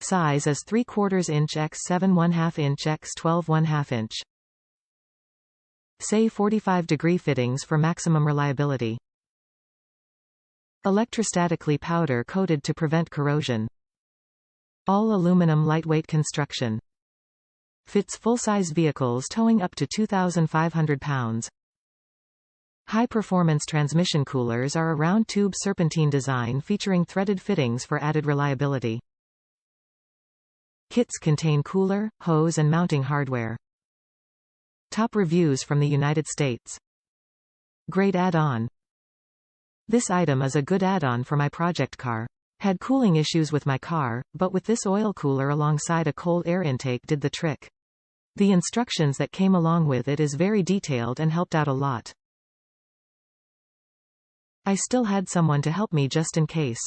Size is 3/4 inch x 7½ inch x 12½ inch. Say 45-degree fittings for maximum reliability. Electrostatically powder coated to prevent corrosion. All aluminum lightweight construction. Fits full-size vehicles towing up to 2,500 pounds. High-performance transmission coolers are a round-tube serpentine design featuring threaded fittings for added reliability. Kits contain cooler, hose and mounting hardware. Top reviews from the United States. Great add-on. This item is a good add-on for my project car. Had cooling issues with my car, but with this oil cooler alongside a cold air intake did the trick. The instructions that came along with it is very detailed and helped out a lot. I still had someone to help me just in case.